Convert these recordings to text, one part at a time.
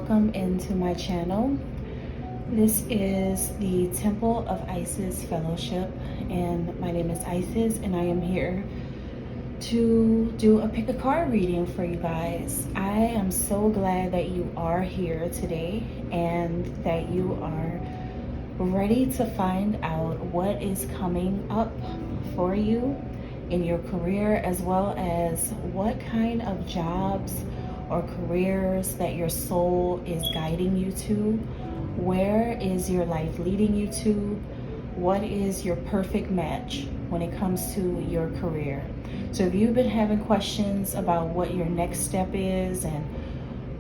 welcome into my channel. This is the Temple of Isis Fellowship, and my name is Isis, and I am here to do a pick a card reading for you guys. I am so glad that you are here today and that you are ready to find out what is coming up for you in your career, as well as what kind of jobs or careers that your soul is guiding you to. Where is your life leading you to? What is your perfect match when it comes to your career? So if you've been having questions about what your next step is and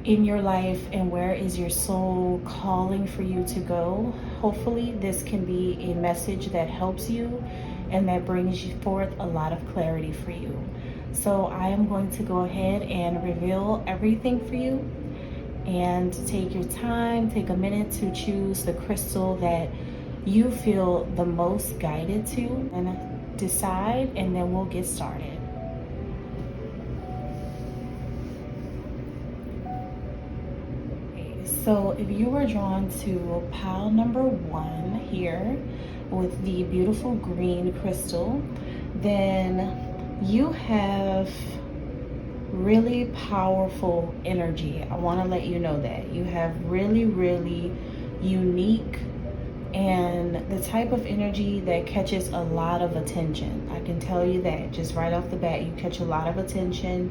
in your life and where is your soul calling for you to go, hopefully this can be a message that helps you and that brings you forth a lot of clarity for you. So I am going to go ahead and reveal everything for you, and take your time, take a minute to choose the crystal that you feel the most guided to and decide, and then we'll get started. Okay, so if you were drawn to pile number 1 here with the beautiful green crystal, then you have really powerful energy. I want to let you know that you have really unique and the type of energy that catches a lot of attention. I can tell you that just right off the bat, you catch a lot of attention.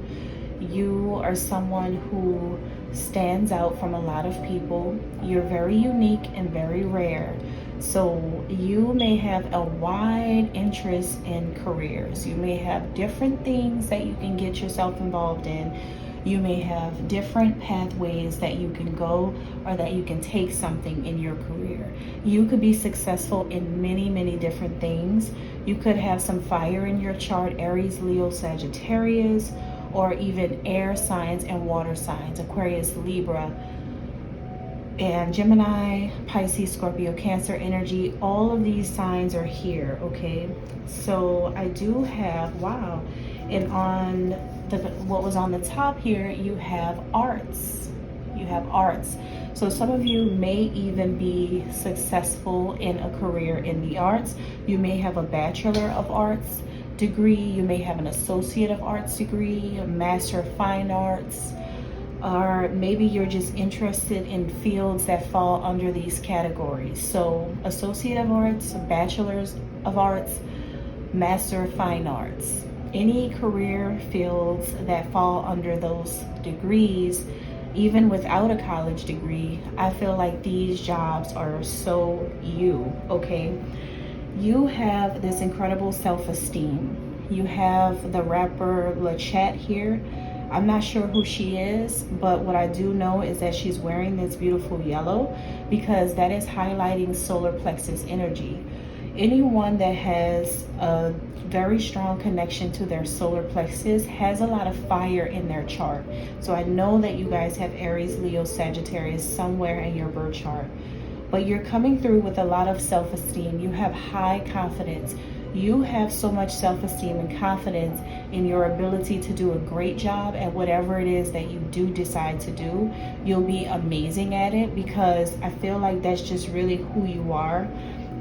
You are someone who stands out from a lot of people. You're very unique and very rare. So you may have a wide interest in careers. You may have different things that you can get yourself involved in. You may have different pathways that you can go or that you can take something in your career. You could be successful in many different things. You could have some fire in your chart: Aries, Leo, Sagittarius, or even air signs and water signs: Aquarius, Libra, and Gemini, Pisces, Scorpio, Cancer energy. All of these signs are here, okay? So I do have, wow, and on what was on the top here, you have arts. You have arts. So some of you may even be successful in a career in the arts. You may have a Bachelor of Arts degree. You may have an Associate of Arts degree, a Master of Fine Arts, or maybe you're just interested in fields that fall under these categories. So Associate of Arts, Bachelors of Arts, Master of Fine Arts. Any career fields that fall under those degrees, even without a college degree, I feel like these jobs are so you, okay? You have this incredible self-esteem. You have the rapper Lachat here. I'm not sure who she is, but what I do know is that she's wearing this beautiful yellow because that is highlighting solar plexus energy. Anyone that has a very strong connection to their solar plexus has a lot of fire in their chart. So I know that you guys have Aries, Leo, Sagittarius somewhere in your birth chart, but you're coming through with a lot of self-esteem. You have high confidence. You have so much self-esteem and confidence in your ability to do a great job at whatever it is that you do decide to do. You'll be amazing at it because I feel like that's just really who you are.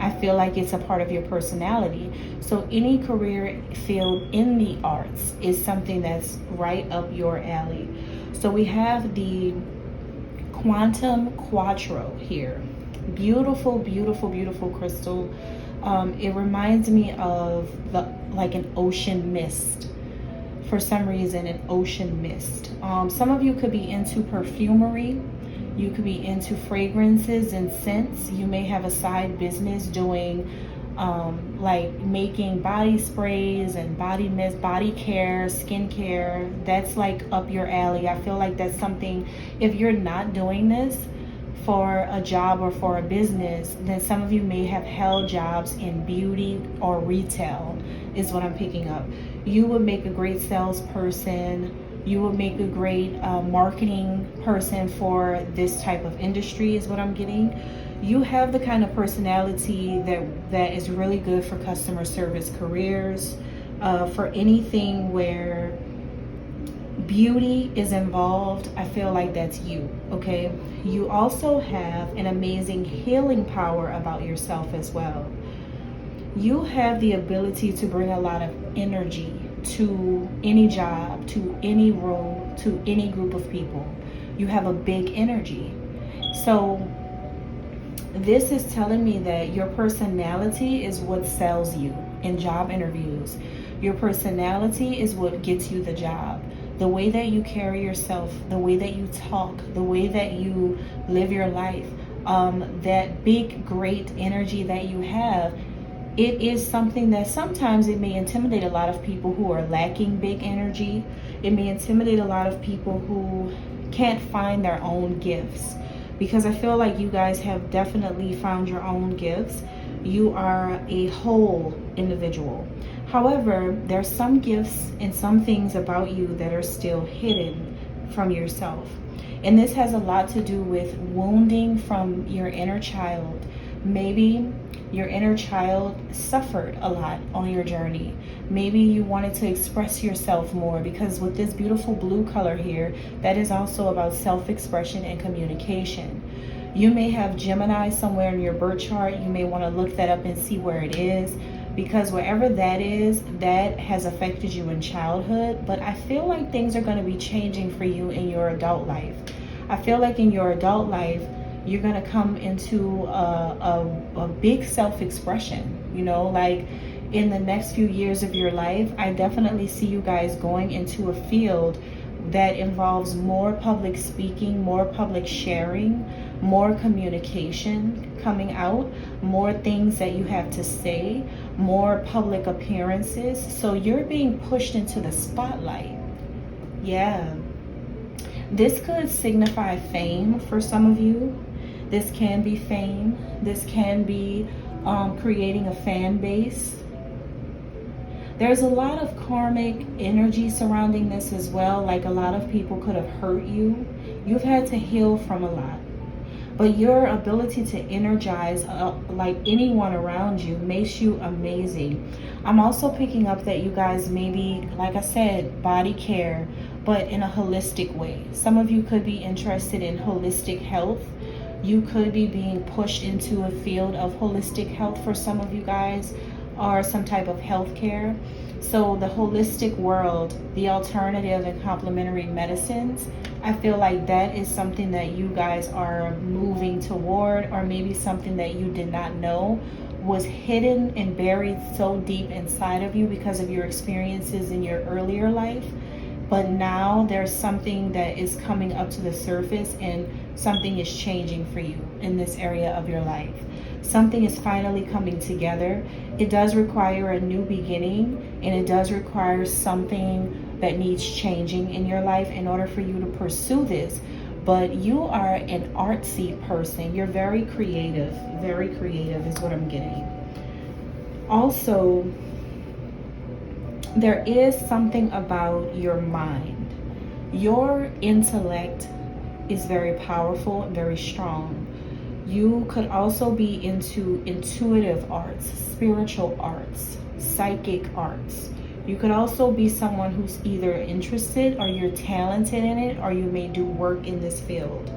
I feel like it's a part of your personality. So any career field in the arts is something that's right up your alley. So we have the Quantum Quattro here. Beautiful crystal. It reminds me of like an ocean mist. For some reason, an ocean mist. Some of you could be into perfumery. You could be into fragrances and scents. You may have a side business doing like making body sprays and body mist, body care, skin care. That's like up your alley. I feel like that's something, if you're not doing this for a job or for a business, then some of you may have held jobs in beauty or retail is what I'm picking up. You would make a great salesperson. You would make a great marketing person for this type of industry is what I'm getting. You have the kind of personality that is really good for customer service careers, for anything where beauty is involved, I feel like that's you, okay? You also have an amazing healing power about yourself as well. You have the ability to bring a lot of energy to any job, to any room, to any group of people. You have a big energy. So this is telling me that your personality is what sells you in job interviews. Your personality is what gets you the job. The way that you carry yourself, the way that you talk, the way that you live your life, that big, great energy that you have, it is something that sometimes it may intimidate a lot of people who are lacking big energy. It may intimidate a lot of people who can't find their own gifts, because I feel like you guys have definitely found your own gifts. You are a whole individual. However, there's some gifts and some things about you that are still hidden from yourself. And this has a lot to do with wounding from your inner child. Maybe your inner child suffered a lot on your journey. Maybe you wanted to express yourself more, because with this beautiful blue color here, that is also about self-expression and communication. You may have Gemini somewhere in your birth chart. You may want to look that up and see where it is, because wherever that is, that has affected you in childhood. But I feel like things are going to be changing for you in your adult life. I feel like in your adult life, you're going to come into a big self-expression, you know, like in the next few years of your life. I definitely see you guys going into a field that involves more public speaking, more public sharing, more communication coming out, more things that you have to say, more public appearances. So you're being pushed into the spotlight. Yeah. This could signify fame for some of you. This can be fame. This can be creating a fan base. There's a lot of karmic energy surrounding this as well. Like a lot of people could have hurt you. You've had to heal from a lot. But your ability to energize like anyone around you makes you amazing. I'm also picking up that you guys maybe, like I said, body care, but in a holistic way. Some of you could be interested in holistic health. You could be being pushed into a field of holistic health for some of you guys, or some type of health care. So the holistic world, the alternative and complementary medicines, I feel like that is something that you guys are moving toward, or maybe something that you did not know was hidden and buried so deep inside of you because of your experiences in your earlier life. But now there's something that is coming up to the surface, and something is changing for you in this area of your life. Something is finally coming together. It does require a new beginning, and it does require something that needs changing in your life in order for you to pursue this. But you are an artsy person. You're very creative is what I'm getting. Also, there is something about your mind. Your intellect is very powerful and very strong. You could also be into intuitive arts, spiritual arts, psychic arts. You could also be someone who's either interested, or you're talented in it, or you may do work in this field.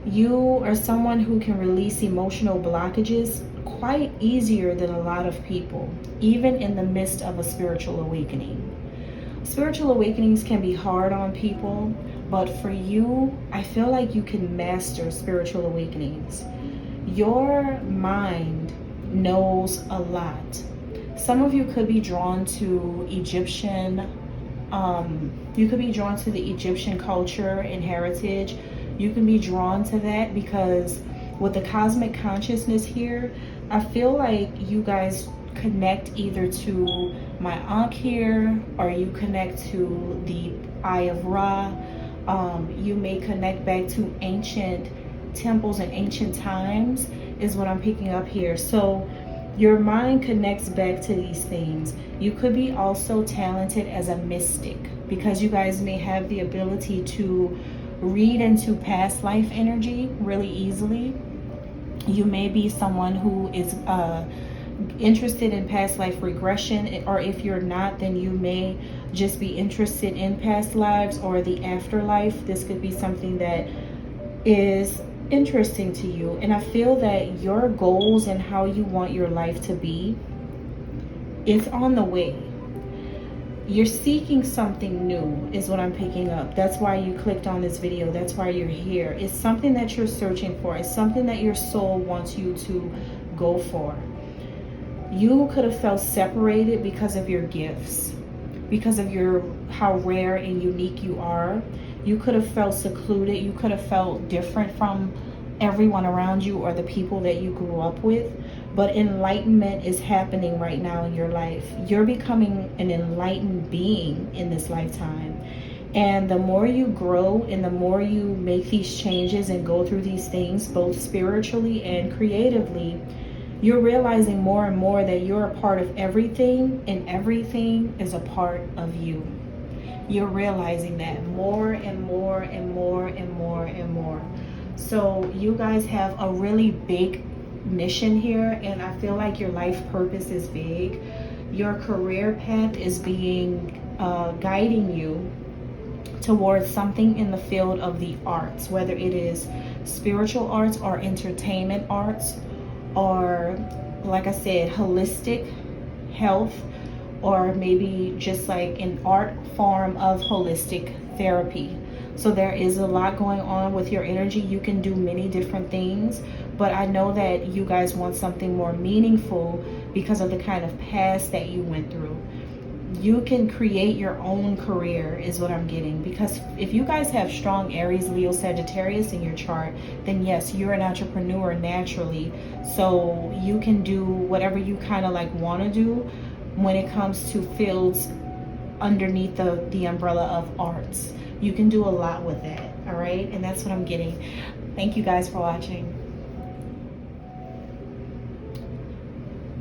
You are someone who can release emotional blockages quite easier than a lot of people, even in the midst of a spiritual awakening. Spiritual awakenings can be hard on people, but for you, I feel like you can master spiritual awakenings. Your mind knows a lot. Some of you could be drawn to Egyptian, you could be drawn to the Egyptian culture and heritage. You can be drawn to that because with the cosmic consciousness here, I feel like you guys connect either to my Ankh here, or you connect to the Eye of Ra. You may connect back to ancient temples and ancient times is what I'm picking up here. So your mind connects back to these things. You could be also talented as a mystic, because you guys may have the ability to read into past life energy really easily. You may be someone who is interested in past life regression, or if you're not, then you may just be interested in past lives or the afterlife. This could be something that is interesting to you. And I feel that your goals and how you want your life to be is on the way. You're seeking something new is what I'm picking up. That's why you clicked on this video. That's why you're here. It's something that you're searching for. It's something that your soul wants you to go for. You could have felt separated because of your gifts, because of how rare and unique you are. You could have felt secluded. You could have felt different from everyone around you or the people that you grew up with. But enlightenment is happening right now in your life. You're becoming an enlightened being in this lifetime. And the more you grow and the more you make these changes and go through these things, both spiritually and creatively, you're realizing more and more that you're a part of everything, and everything is a part of you. You're realizing that more and more and more and more and more. So you guys have a really big mission here, and I feel like your life purpose is big. Your career path is being guiding you towards something in the field of the arts, whether it is spiritual arts or entertainment arts, or like I said, holistic health, or maybe just like an art form of holistic therapy. So there is a lot going on with your energy. You can do many different things, but I know that you guys want something more meaningful because of the kind of past that you went through. You can create your own career is what I'm getting, because if you guys have strong Aries, Leo, Sagittarius in your chart, then yes, you're an entrepreneur naturally. So you can do whatever you kind of like want to do when it comes to fields underneath the umbrella of arts. You can do a lot with that, all right? And that's what I'm getting. Thank you guys for watching.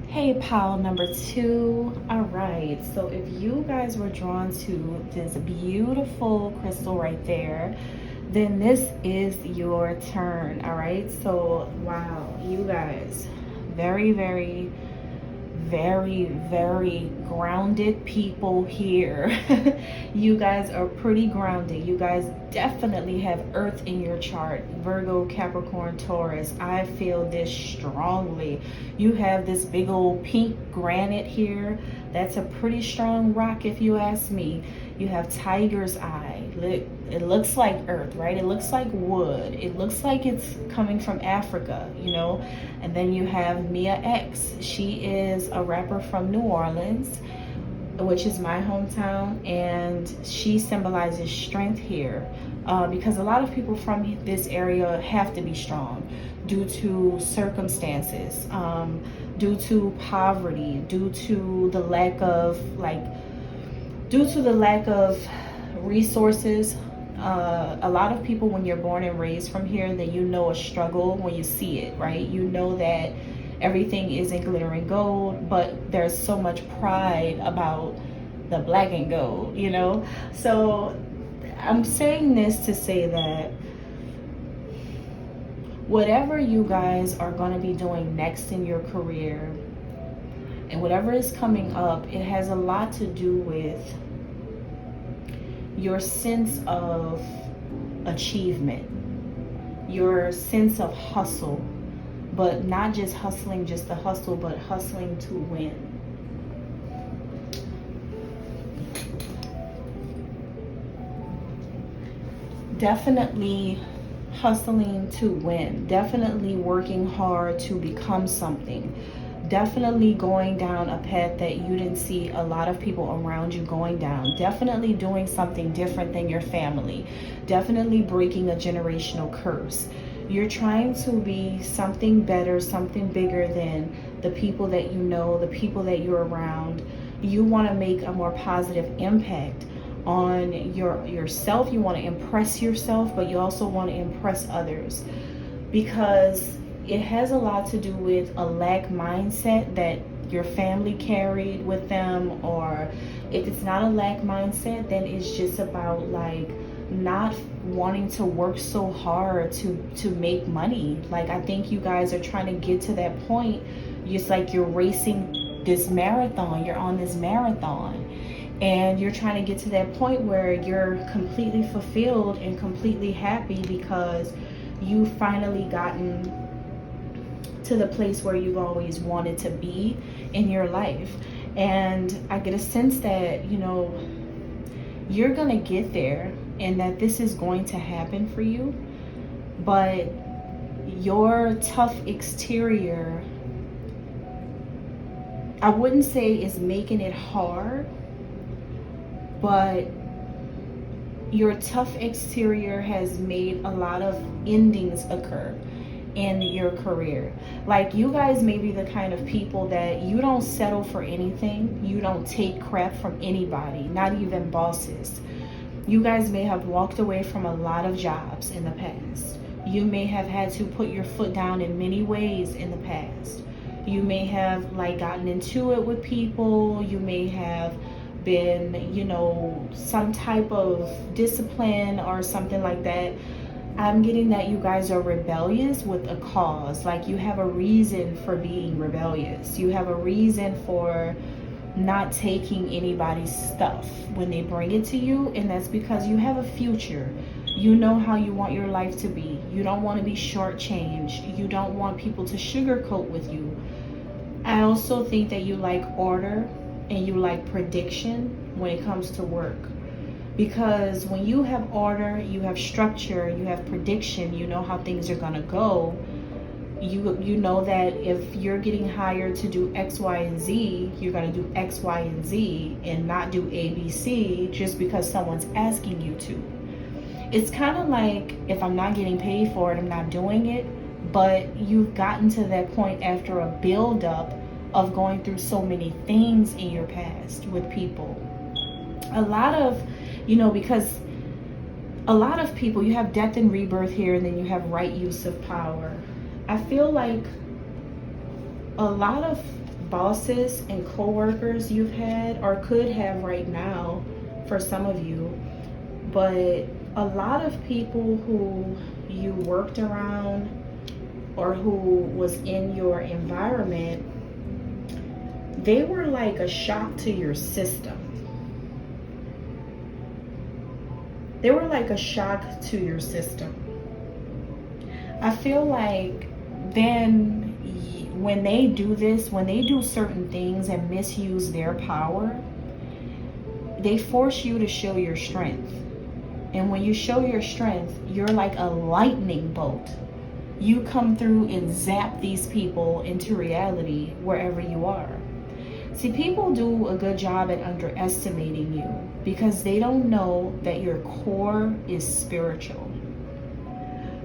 Hey, pile number 2. All right, so if you guys were drawn to this beautiful crystal right there, then this is your turn, all right? So, wow, you guys, very, very, very, very grounded people here. You guys are pretty grounded. You guys definitely have earth in your chart. Virgo, Capricorn, Taurus. I feel this strongly. You have this big old pink granite here. That's a pretty strong rock if you ask me. You have tiger's eye. It looks like earth, right? It looks like wood. It looks like it's coming from Africa, you know? And then you have Mia X. She is a rapper from New Orleans, which is my hometown, and she symbolizes strength here, because a lot of people from this area have to be strong due to circumstances, due to poverty, due to the lack of resources. A lot of people, when you're born and raised from here, then you know a struggle when you see it, right? You know that everything isn't glittering gold, but there's so much pride about the black and gold, you know? So I'm saying this to say that whatever you guys are going to be doing next in your career and whatever is coming up, it has a lot to do with your sense of achievement, your sense of hustle, but not just hustling just to hustle, but hustling to win. Definitely hustling to win, definitely working hard to become something, definitely going down a path that you didn't see a lot of people around you going down, definitely doing something different than your family, definitely breaking a generational curse. You're trying to be something better, something bigger than the people that you know, the people that you're around. You want to make a more positive impact on yourself. You want to impress yourself, but you also want to impress others, because it has a lot to do with a lack mindset that your family carried with them, or if it's not a lack mindset, then it's just about like not wanting to work so hard to make money. Like, I think you guys are trying to get to that point It's like you're racing this marathon. You're on this marathon. And you're trying to get to that point where you're completely fulfilled and completely happy because you've finally gotten to the place where you've always wanted to be in your life. And I get a sense that, you know, you're going to get there and that this is going to happen for you. But your tough exterior, I wouldn't say is making it hard, but your tough exterior has made a lot of endings occur in your career. Like, you guys may be the kind of people that you don't settle for anything. You don't take crap from anybody, not even bosses. You guys may have walked away from a lot of jobs in the past. You may have had to put your foot down in many ways in the past. You may have like gotten into it with people. You may have been, you know, some type of discipline or something like that. I'm getting that you guys are rebellious with a cause. Like, you have a reason for being rebellious. You have a reason for not taking anybody's stuff when they bring it to you, and that's because you have a future. You know how you want your life to be. You don't want to be shortchanged. You don't want people to sugarcoat with you. I also think that you like order and you like prediction when it comes to work. Because when you have order, you have structure, you have prediction, you know how things are going to go. You know that if you're getting hired to do X, Y, and Z, you're going to do X, Y, and Z and not do A, B, C just because someone's asking you to. It's kind of like, if I'm not getting paid for it, I'm not doing it. But you've gotten to that point after a build-up of going through so many things in your past with people. A lot of, you know, because a lot of people, you have death and rebirth here, and then you have right use of power. I feel like a lot of bosses and co-workers you've had or could have right now for some of you, but a lot of people who you worked around or who was in your environment, they were like a shock to your system. They were like a shock to your system. I feel like then when they do this, when they do certain things and misuse their power, they force you to show your strength. And when you show your strength, you're like a lightning bolt. You come through and zap these people into reality wherever you are. See, people do a good job at underestimating you because they don't know that your core is spiritual.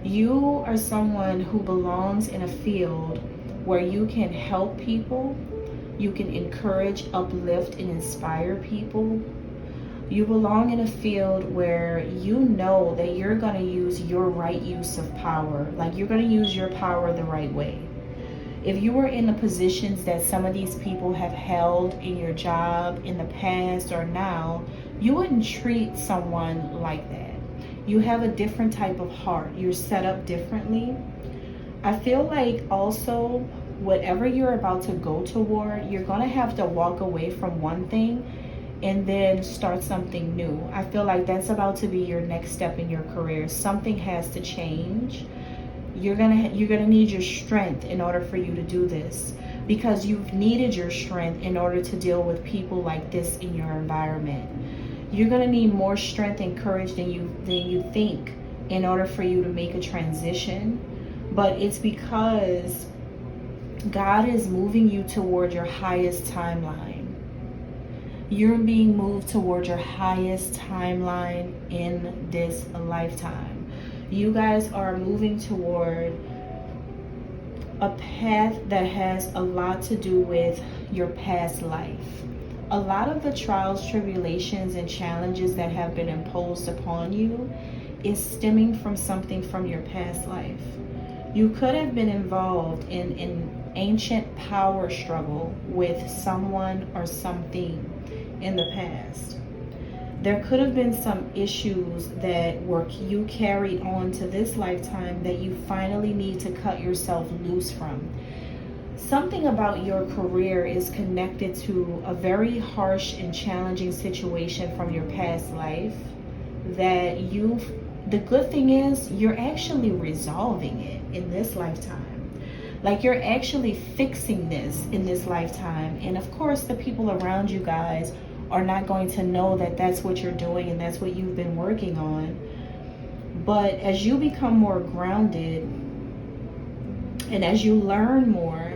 You are someone who belongs in a field where you can help people, you can encourage, uplift, and inspire people. You belong in a field where you know that you're going to use your right use of power. Like, you're going to use your power the right way. If you were in the positions that some of these people have held in your job in the past or now, you wouldn't treat someone like that. You have a different type of heart. You're set up differently. I feel like also, whatever you're about to go toward, you're going to have to walk away from one thing and then start something new. I feel like that's about to be your next step in your career. Something has to change. You're gonna need your strength in order for you to do this, because you've needed your strength in order to deal with people like this in your environment. You're gonna need more strength and courage than you think in order for you to make a transition. But it's because God is moving you toward your highest timeline. You're being moved toward your highest timeline in this lifetime. You guys are moving toward a path that has a lot to do with your past life. A lot of the trials, tribulations, and challenges that have been imposed upon you is stemming from something from your past life. You could have been involved in an ancient power struggle with someone or something in the past. There could have been some issues that you carried on to this lifetime that you finally need to cut yourself loose from. something about your career is connected to a very harsh and challenging situation from your past life that the good thing is you're actually resolving it in this lifetime. Like, you're actually fixing this in this lifetime. And of course, the people around you guys are not going to know that that's what you're doing and that's what you've been working on. But as you become more grounded and as you learn more,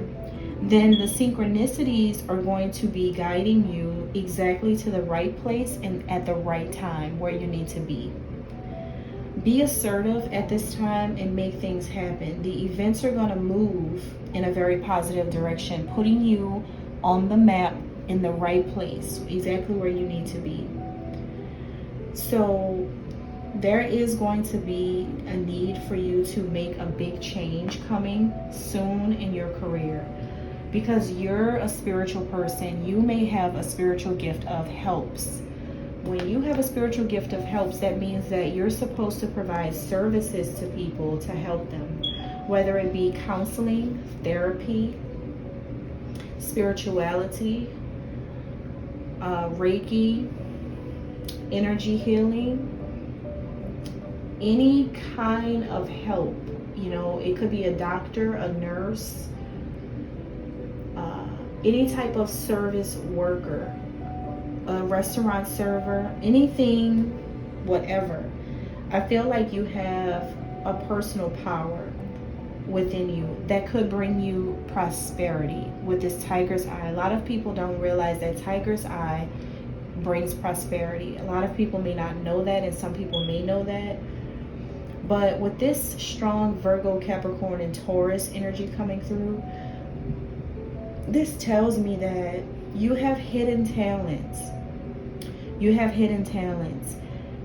then the synchronicities are going to be guiding you exactly to the right place and at the right time where you need to be. Be assertive at this time and make things happen. The events are going to move in a very positive direction, putting you on the map in the right place, exactly where you need to be. So there is going to be a need for you to make a big change coming soon in your career. Because you're a spiritual person, you may have a spiritual gift of helps. When you have a spiritual gift of helps, that means that you're supposed to provide services to people to help them. Whether it be counseling, therapy, spirituality, Reiki, energy healing, any kind of help. You know, it could be a doctor, a nurse, any type of service worker, a restaurant server, anything, whatever. I feel like you have a personal power within you that could bring you prosperity with this tiger's eye. A lot of people don't realize that tiger's eye brings prosperity. A lot of people may not know that, and some people may know that. But with this strong Virgo, Capricorn, and Taurus energy coming through, this tells me that you have hidden talents. You have hidden talents.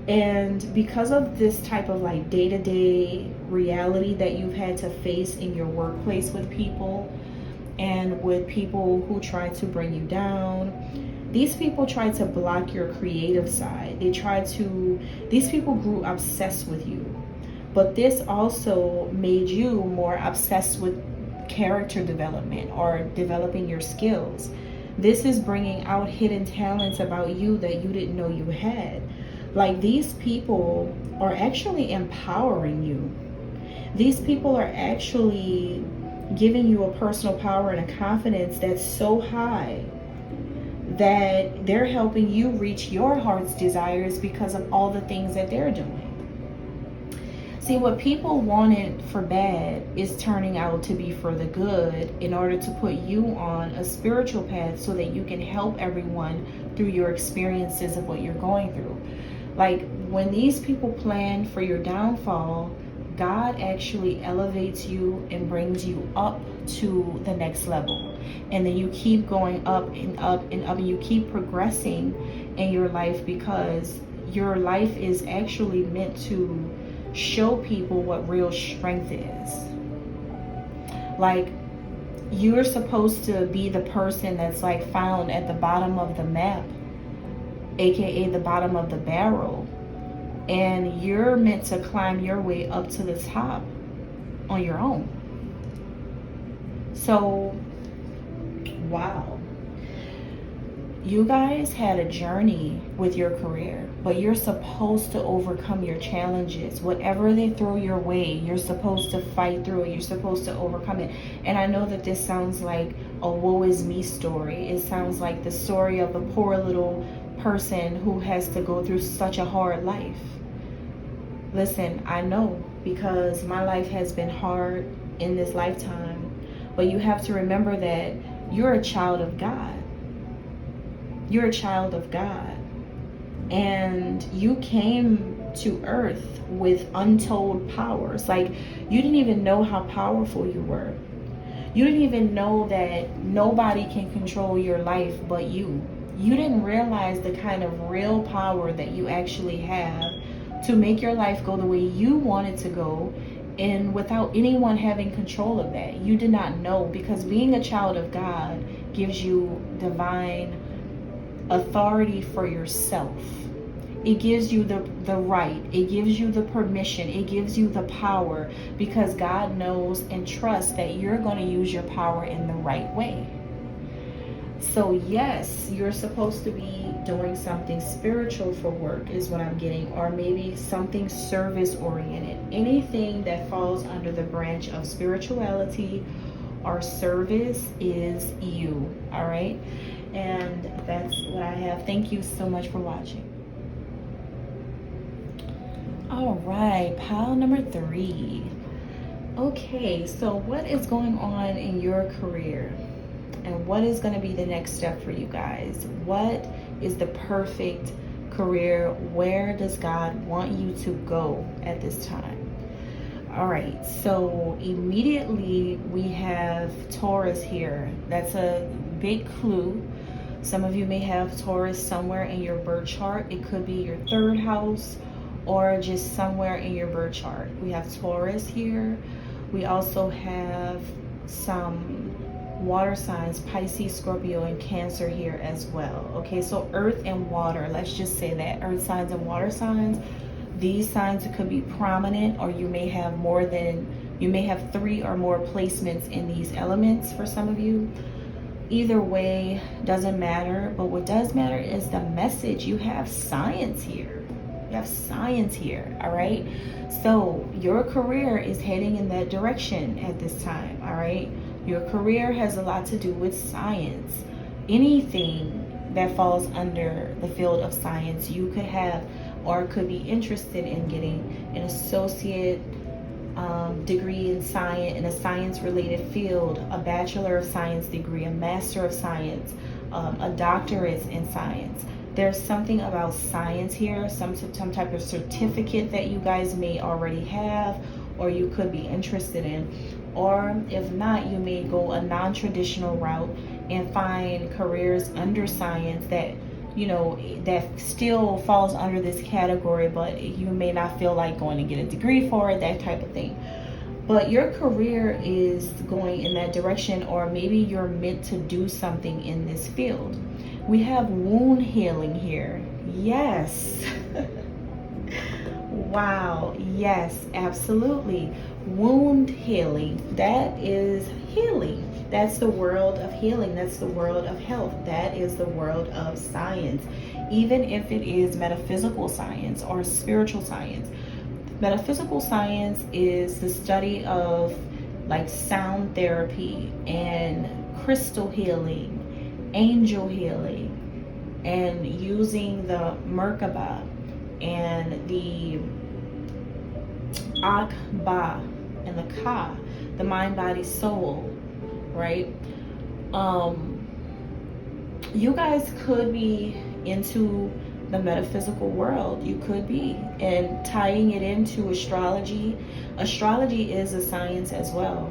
And because of this type of like day-to-day reality that you've had to face in your workplace with people and with people who try to bring you down, these people try to block your creative side. These people grew obsessed with you. But this also made you more obsessed with character development or developing your skills. This is bringing out hidden talents about you that you didn't know you had. Like, these people are actually empowering you. These people are actually giving you a personal power and a confidence that's so high that they're helping you reach your heart's desires because of all the things that they're doing. See, what people wanted for bad is turning out to be for the good in order to put you on a spiritual path so that you can help everyone through your experiences of what you're going through. Like, when these people plan for your downfall, God actually elevates you and brings you up to the next level. And then you keep going up and up and up, and you keep progressing in your life because your life is actually meant to show people what real strength is. Like, you're supposed to be the person that's like found at the bottom of the map, aka the bottom of the barrel, and you're meant to climb your way up to the top on your own. So, wow. You guys had a journey with your career, but you're supposed to overcome your challenges. Whatever they throw your way, you're supposed to fight through it. You're supposed to overcome it. And I know that this sounds like a woe is me story. It sounds like the story of a poor little person who has to go through such a hard life. Listen, I know, because my life has been hard in this lifetime. But you have to remember that you're a child of God. You're a child of God. And you came to earth with untold powers. Like, you didn't even know how powerful you were. You didn't even know that nobody can control your life but you. You didn't realize the kind of real power that you actually have to make your life go the way you want it to go, and without anyone having control of that. You did not know, because being a child of God gives you divine authority for yourself. It gives you the right. It gives you the permission. It gives you the power, because God knows and trusts that you're going to use your power in the right way. So yes, you're supposed to be doing something spiritual for work is what I'm getting, or maybe something service oriented. Anything that falls under the branch of spirituality or service is you. All right. And that's what I have. Thank you so much for watching. All right, pile number 3. Okay, so what is going on in your career? And what is going to be the next step for you guys? What is the perfect career? Where does God want you to go at this time? All right, so immediately we have Taurus here. That's a big clue. Some of you may have Taurus somewhere in your birth chart. It could be your 3rd house or just somewhere in your birth chart. We have Taurus here. We also have some water signs, Pisces, Scorpio, and Cancer here as well. Okay, so earth and water, let's just say that. Earth signs and water signs. These signs could be prominent, or you may have 3 or more placements in these elements for some of you. Either way, doesn't matter. But what does matter is the message. You have science here. You have science here, all right? So your career is heading in that direction at this time, all right? Your career has a lot to do with science. Anything that falls under the field of science, you could have or could be interested in getting an associate degree in science, in a science-related field, a Bachelor of Science degree, a Master of Science, a doctorate in science. There's something about science here, some type of certificate that you guys may already have, or you could be interested in. Or if not, you may go a non-traditional route and find careers under science that, that still falls under this category, but you may not feel like going to get a degree for it, that type of thing. But your career is going in that direction, or maybe you're meant to do something in this field. We have wound healing here. Yes. Wow. Yes, absolutely. Wound healing. That is healing. That's the world of healing. That's the world of health. That is the world of science. Even if it is metaphysical science or spiritual science. Metaphysical science is the study of like sound therapy and crystal healing, angel healing, and using the Merkaba and the Akba and the Ka, the mind, body, soul, right? You guys could be into the metaphysical world. You could be, and tying it into astrology. Astrology is a science as well.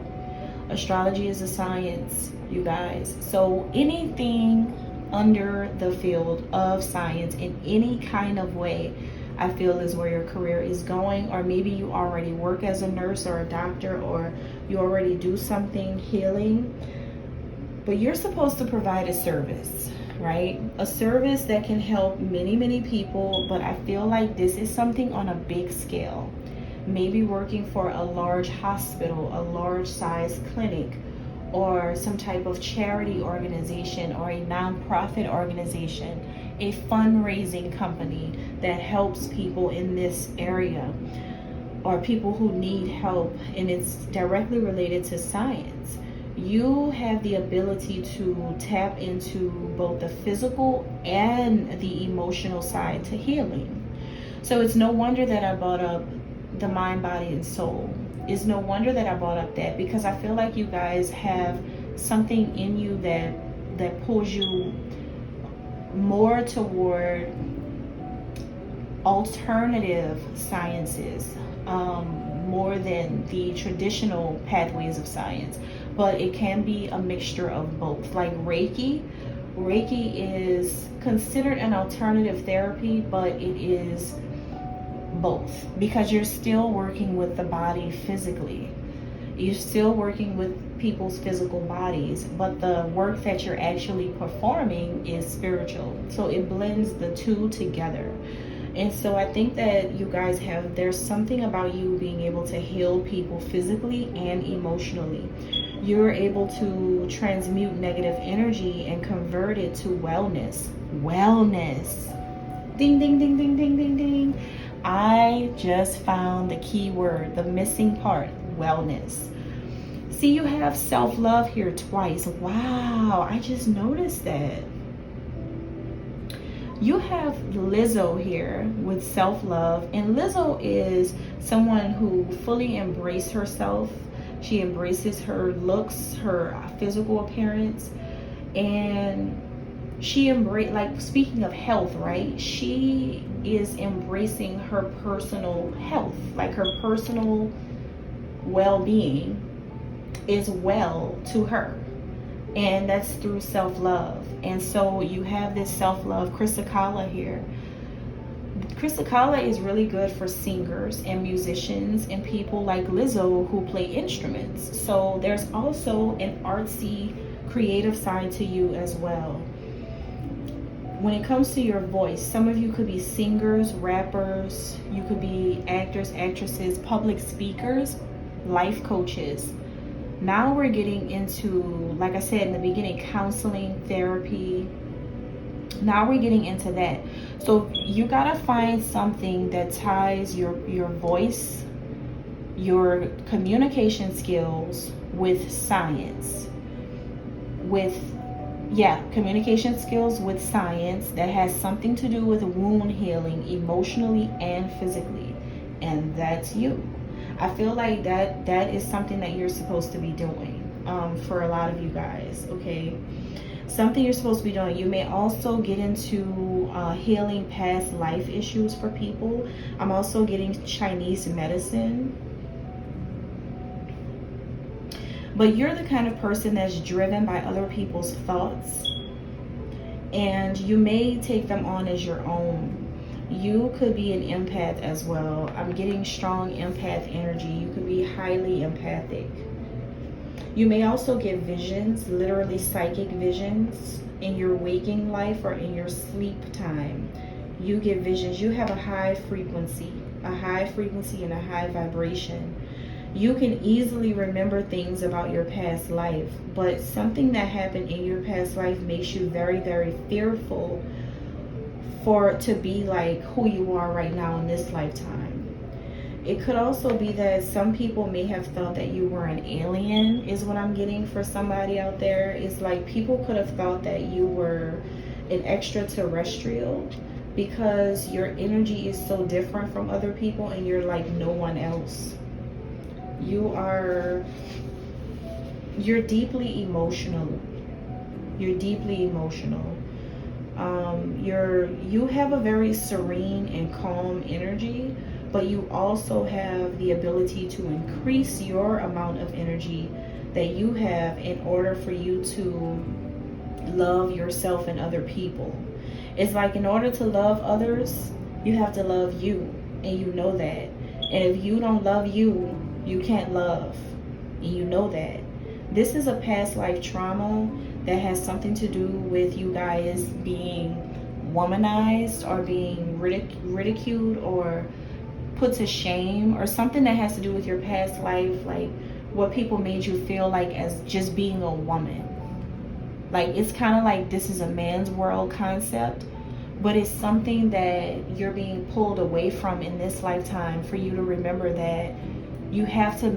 Astrology is a science, you guys. So anything under the field of science in any kind of way, I feel is where your career is going. Or maybe you already work as a nurse or a doctor, or you already do something healing, but you're supposed to provide a service, right? A service that can help many people, but I feel like this is something on a big scale. Maybe working for a large hospital, a large size clinic, or some type of charity organization or a nonprofit organization, a fundraising company that helps people in this area, or people who need help, and it's directly related to science. You have the ability to tap into both the physical and the emotional side to healing. So it's no wonder that I brought up the mind, body, and soul. It's no wonder that I brought up that, because I feel like you guys have something in you that pulls you more toward alternative sciences, more than the traditional pathways of science. But it can be a mixture of both. Like Reiki is considered an alternative therapy, but it is both, because you're still working with the body physically. You're still working with people's physical bodies, but the work that you're actually performing is spiritual. So it blends the two together. And so I think that you guys there's something about you being able to heal people physically and emotionally. You're able to transmute negative energy and convert it to wellness. Wellness. Ding, ding, ding, ding, ding, ding, ding. I just found the key word, the missing part, wellness. See, you have self-love here twice. Wow, I just noticed that. You have Lizzo here with self-love, and Lizzo is someone who fully embraces herself. She embraces her looks, her physical appearance, and she like, speaking of health, right? She is embracing her personal health, like her personal well-being is well to her, and that's through self-love. And so you have this self-love Kala here. Kala is really good for singers and musicians and people like Lizzo who play instruments. So there's also an artsy, creative side to you as well. When it comes to your voice, some of you could be singers, rappers, you could be actors, actresses, public speakers, life coaches. Now we're getting into, like I said in the beginning, counseling, therapy. Now we're getting into that. So you gotta find something that ties your voice, your communication skills with science. Communication skills with science that has something to do with wound healing emotionally and physically. And that's you. I feel like that is something that you're supposed to be doing for a lot of you guys, okay? Something you're supposed to be doing. You may also get into healing past life issues for people. I'm also getting Chinese medicine. But you're the kind of person that's driven by other people's thoughts, and you may take them on as your own. You could be an empath as well. I'm getting strong empath energy. You could be highly empathic. You may also get visions, literally psychic visions, in your waking life or in your sleep time. You get visions. You have a high frequency and a high vibration. You can easily remember things about your past life, but something that happened in your past life makes you very, very fearful for it to be like who you are right now in this lifetime. It could also be that some people may have thought that you were an alien, is what I'm getting for somebody out there. It's like people could have thought that you were an extraterrestrial because your energy is so different from other people and you're like no one else. You're deeply emotional. You're deeply emotional. You have a very serene and calm energy, but you also have the ability to increase your amount of energy that you have in order for you to love yourself and other people. It's like in order to love others, you have to love you, and you know that. And if you don't love you, you can't love, and you know that. This is a past life trauma that has something to do with you guys being womanized or being ridiculed or put to shame, or something that has to do with your past life, like what people made you feel like as just being a woman. Like it's kind of like this is a man's world concept, but it's something that you're being pulled away from in this lifetime for you to remember that you have to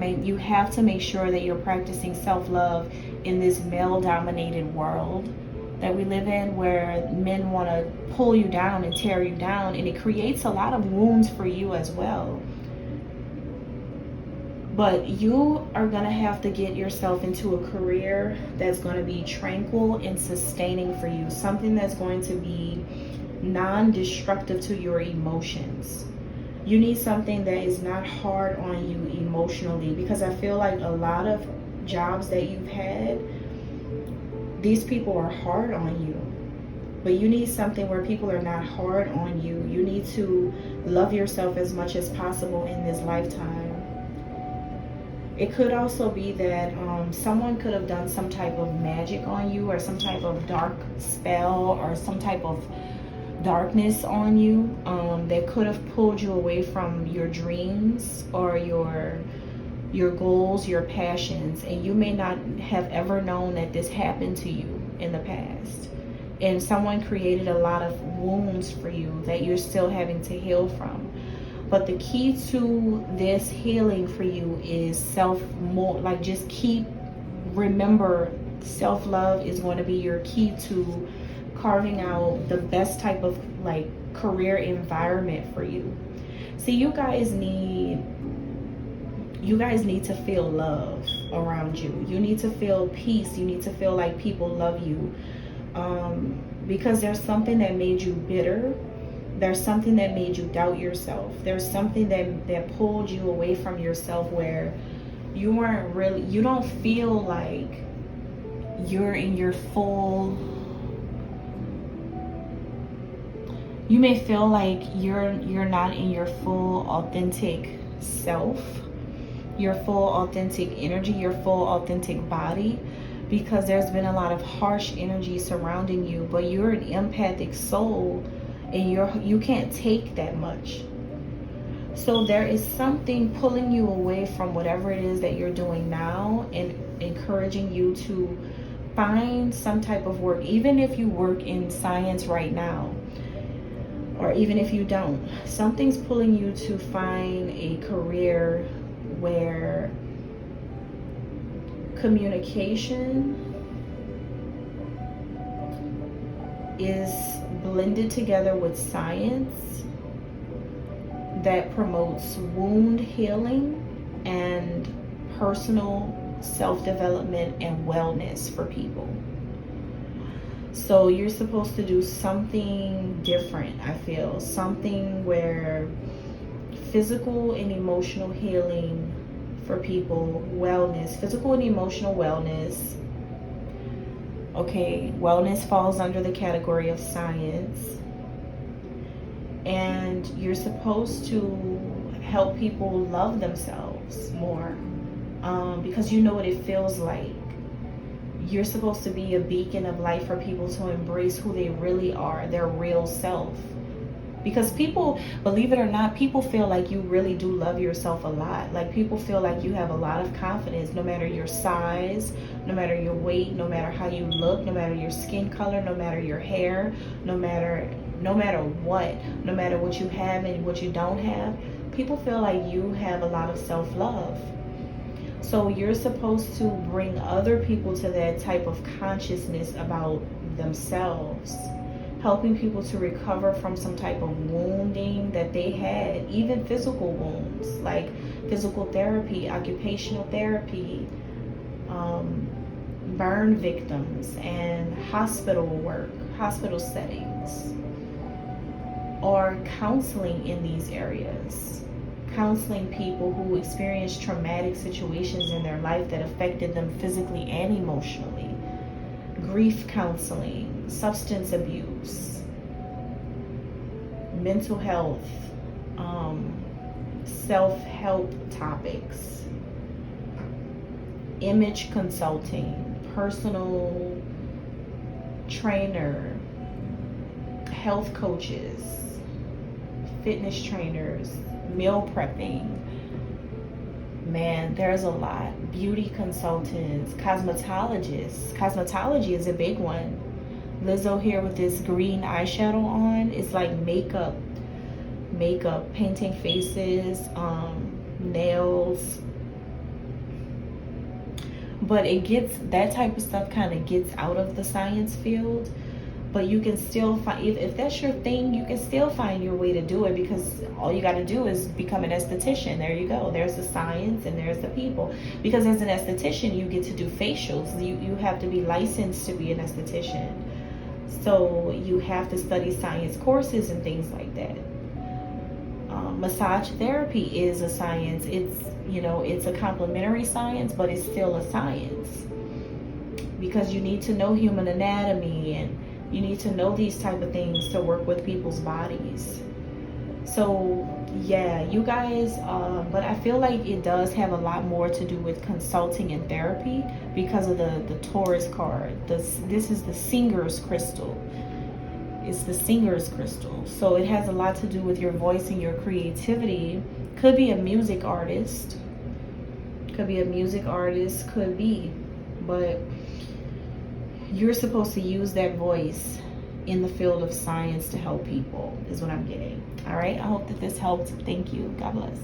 make sure that you're practicing self-love in this male-dominated world that we live in, where men want to pull you down and tear you down, and it creates a lot of wounds for you as well. But you are going to have to get yourself into a career that's going to be tranquil and sustaining for you, something that's going to be non-destructive to your emotions. You need something that is not hard on you emotionally, because I feel like a lot of jobs that you've had, these people are hard on you. But you need something where people are not hard on you. You need to love yourself as much as possible in this lifetime. It could also be that someone could have done some type of magic on you, or some type of dark spell, or some type of darkness on you that could have pulled you away from your dreams or your goals, your passions, and you may not have ever known that this happened to you in the past. And someone created a lot of wounds for you that you're still having to heal from. But the key to this healing for you is just remember, self-love is going to be your key to carving out the best type of career environment for you. See, you guys need to feel love around you. You need to feel peace. You need to feel like people love you. Because there's something that made you bitter. There's something that made you doubt yourself. There's something that pulled you away from yourself where you don't feel like you're in your full, you may feel like you're not in your full authentic self, your full authentic energy, your full authentic body, because there's been a lot of harsh energy surrounding you. But you're an empathic soul, and you can't take that much. So there is something pulling you away from whatever it is that you're doing now, and encouraging you to find some type of work, even if you work in science right now, or even if you don't. Something's pulling you to find a career where communication is blended together with science that promotes wound healing and personal self-development and wellness for people. So you're supposed to do something different, I feel. Something where physical and emotional healing for people, wellness, physical and emotional wellness. Okay, wellness falls under the category of science. And you're supposed to help people love themselves more, because you know what it feels like. You're supposed to be a beacon of light for people to embrace who they really are, their real self. Because people, believe it or not, people feel like you really do love yourself a lot. Like, people feel like you have a lot of confidence, no matter your size, no matter your weight, no matter how you look, no matter your skin color, no matter your hair, no matter what, no matter what you have and what you don't have. People feel like you have a lot of self-love. So you're supposed to bring other people to that type of consciousness about themselves, helping people to recover from some type of wounding that they had, even physical wounds, like physical therapy, occupational therapy, burn victims, and hospital work, hospital settings, or counseling in these areas. Counseling people who experienced traumatic situations in their life that affected them physically and emotionally. Grief counseling, substance abuse, mental health, self-help topics, image consulting, personal trainer, health coaches, fitness trainers, meal prepping. Man, there's a lot. Beauty consultants, cosmetologists. Cosmetology is a big one. Lizzo here with this green eyeshadow on. It's like makeup, painting faces, nails. But that type of stuff kind of gets out of the science field. But you can still find, if that's your thing, you can still find your way to do it, because all you got to do is become an esthetician. There you go. There's the science and there's the people. Because as an esthetician, you get to do facials. You have to be licensed to be an esthetician. So you have to study science courses and things like that. Massage therapy is a science. It's a complementary science, but it's still a science. Because you need to know human anatomy, and you need to know these type of things to work with people's bodies. So yeah, you guys, but I feel like it does have a lot more to do with consulting and therapy because of the Taurus card. This is the singer's crystal. It's the singer's crystal. So it has a lot to do with your voice and your creativity. Could be a music artist. Could be a music artist. Could be. But you're supposed to use that voice in the field of science to help people, is what I'm getting. All right. I hope that this helped. Thank you. God bless.